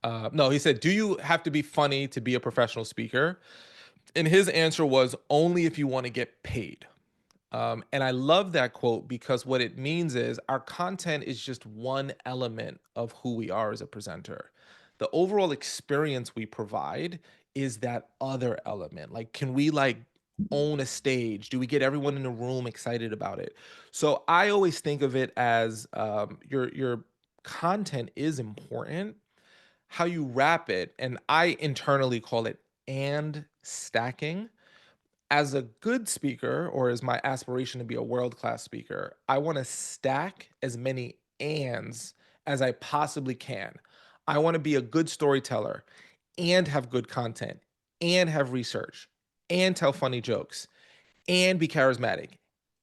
No, he said, "Do you have to be funny to be a professional speaker?" And his answer was, "Only if you want to get paid." And I love that quote because what it means is our content is just one element of who we are as a presenter. The overall experience we provide is that other element. Like, can we like own a stage? Do we get everyone in the room excited about it? So I always think of it as your content is important. How you wrap it, and I internally call it and stacking. As a good speaker, or as my aspiration to be a world class speaker, I want to stack as many ands as I possibly can. I want to be a good storyteller and have good content and have research and tell funny jokes and be charismatic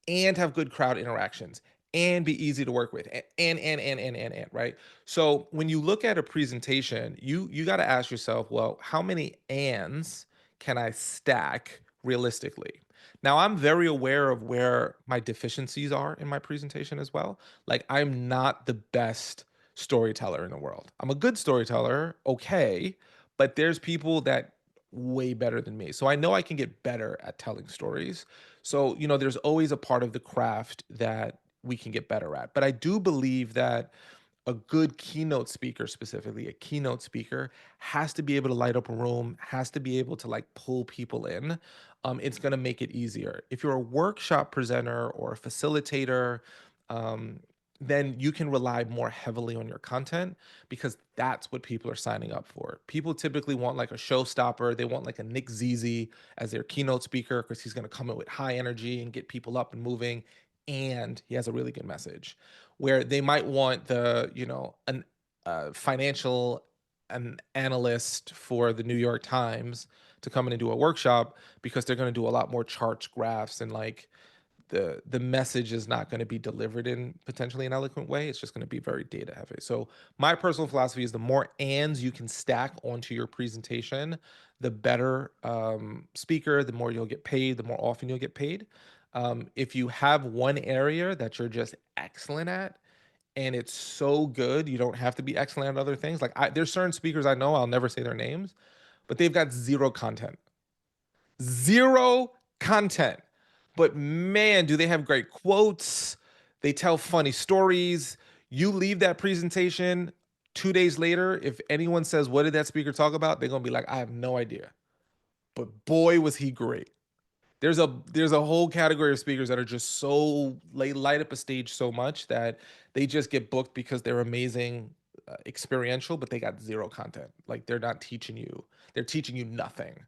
and have good crowd interactions and be easy to work with and right. So when you look at a presentation, you got to ask yourself, well, how many ands can I stack realistically? Now I'm very aware of where my deficiencies are in my presentation as well. Like, I'm not the best storyteller in the world. I'm a good storyteller, okay, but there's people that way better than me. So I know I can get better at telling stories. So, there's always a part of the craft that we can get better at. But I do believe that a good keynote speaker, specifically a keynote speaker, has to be able to light up a room, has to be able to like pull people in. It's going to make it easier. If you're a workshop presenter or a facilitator, um, then you can rely more heavily on your content because that's what people are signing up for. People typically want like a showstopper. They want like a Nick Zizi as their keynote speaker because he's going to come in with high energy and get people up and moving, and he has a really good message. Where they might want an financial an analyst for the New York Times to come in and do a workshop because they're going to do a lot more charts, graphs, and like the message is not going to be delivered in potentially an eloquent way. It's just going to be very data heavy. So my personal philosophy is the more ands you can stack onto your presentation, the better speaker, the more you'll get paid, the more often you'll get paid. If you have one area that you're just excellent at, and it's so good, you don't have to be excellent at other things. Like, there's certain speakers I know, I'll never say their names, but they've got zero content. Zero content. But man, do they have great quotes. They tell funny stories. You leave that presentation 2 days later, if anyone says, "What did that speaker talk about?" They're going to be like, "I have no idea. But boy, was he great." There's a whole category of speakers that are just so they light up a stage so much that they just get booked because they're amazing, experiential, but they got zero content. Like, they're not teaching you. They're teaching you nothing.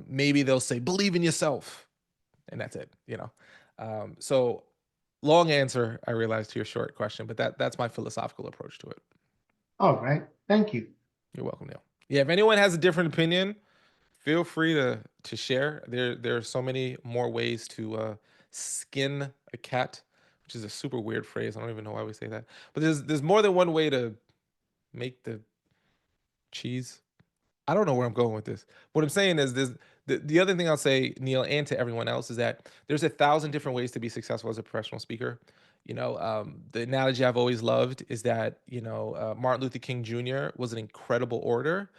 Maybe they'll say, "Believe in yourself," and that's it. So long answer, I realized, to your short question, but that's my philosophical approach to it. All right. Thank you. You're welcome, Neil. Yeah, if anyone has a different opinion, feel free to share. There are so many more ways to skin a cat, which is a super weird phrase. I don't even know why we say that, but there's more than one way to make the cheese. I don't know where I'm going with this. What I'm saying is this: the other thing I'll say, Neil, and to everyone else, is that there's 1,000 different ways to be successful as a professional speaker. The analogy I've always loved is that Martin Luther King Jr. was an incredible orator,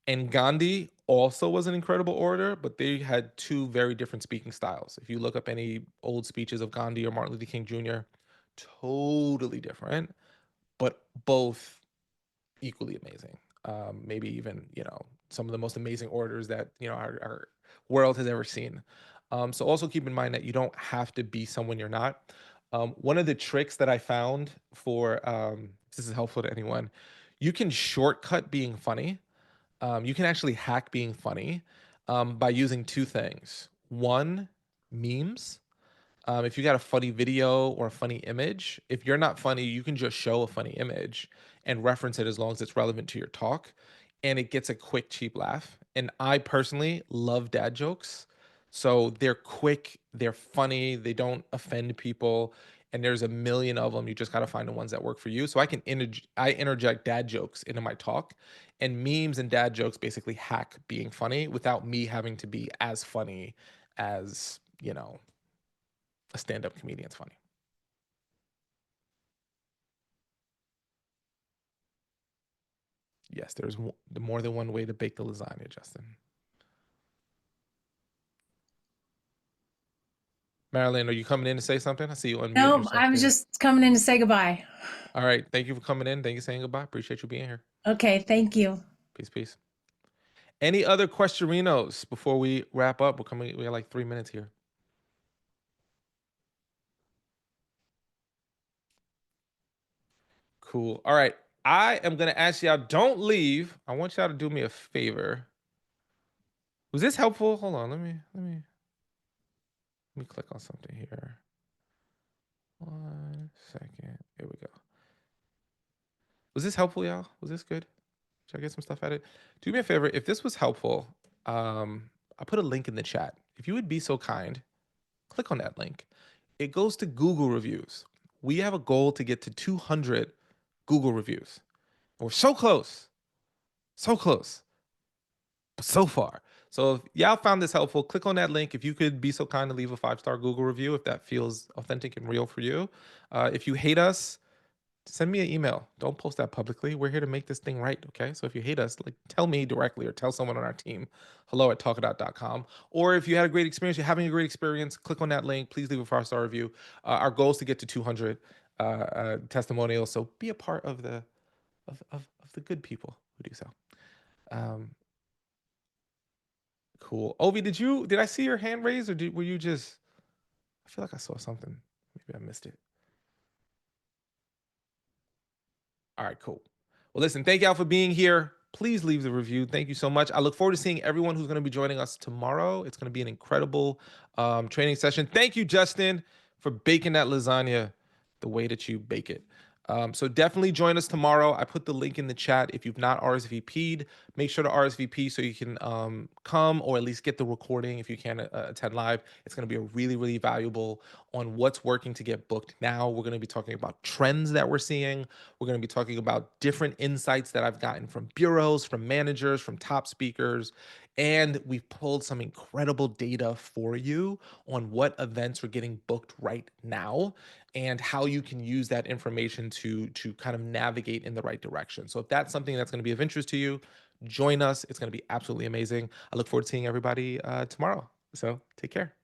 and Gandhi also was an incredible orator, but they had two very different speaking styles. If you look up any old speeches of Gandhi or Martin Luther King Jr., totally different, but both equally amazing. Maybe even some of the most amazing orators that our world has ever seen. So also keep in mind that you don't have to be someone you're not. One of the tricks that I found for if this is helpful to anyone, you can shortcut being funny. You can actually hack being funny by using two things. One, memes. If you got a funny video or a funny image, if you're not funny, you can just show a funny image and reference it as long as it's relevant to your talk, and it gets a quick, cheap laugh. And I personally love dad jokes. So they're quick, they're funny, they don't offend people, and there's a million of them. You just got to find the ones that work for you. So I interject dad jokes into my talk, and memes and dad jokes basically hack being funny without me having to be as funny as, a stand-up comedian's funny. Yes, there's more than one way to bake the lasagna, Justin. Marilyn, are you coming in to say something? I see you unmuting No, yourself I was there. just coming in to say goodbye. All right. Thank you for coming in. Thank you for saying goodbye. Appreciate you being here. Okay, thank you. Peace, peace. Any other questionrinos before we wrap up? We got like 3 minutes here. Cool. All right. I am gonna ask y'all, don't leave. I want y'all to do me a favor. Was this helpful? Hold on. Let me click on something here. 1 second. Here we go. Was this helpful, y'all? Was this good? Should I get some stuff at it? Do me a favor. If this was helpful, I put a link in the chat. If you would be so kind, click on that link. It goes to Google reviews. We have a goal to get to 200 Google reviews. We're so close. So close. But so far. So if y'all found this helpful, click on that link. If you could be so kind to leave a 5-star Google review, if that feels authentic and real for you. If you hate us, send me an email. Don't post that publicly. We're here to make this thing right, okay? So if you hate us, like, tell me directly or tell someone on our team, hello@talkadot.com. Or if you had a great experience, you're having a great experience, click on that link. Please leave a 5-star review. Our goal is to get to 200 testimonials. So be a part of the good people who do so. Cool. Ovi, did I see your hand raised, or were you just? I feel like I saw something. Maybe I missed it. All right, cool. Well, listen, thank y'all for being here. Please leave the review. Thank you so much. I look forward to seeing everyone who's going to be joining us tomorrow. It's going to be an incredible training session. Thank you, Justin, for baking that lasagna the way that you bake it. So definitely join us tomorrow. I put the link in the chat. If you've not RSVP'd, make sure to RSVP so you can come, or at least get the recording if you can attend live. It's going to be a really, really valuable on what's working to get booked now. We're going to be talking about trends that we're seeing. We're going to be talking about different insights that I've gotten from bureaus, from managers, from top speakers. And we've pulled some incredible data for you on what events are getting booked right now and how you can use that information to kind of navigate in the right direction. So if that's something that's going to be of interest to you, join us. It's going to be absolutely amazing. I look forward to seeing everybody tomorrow. So take care.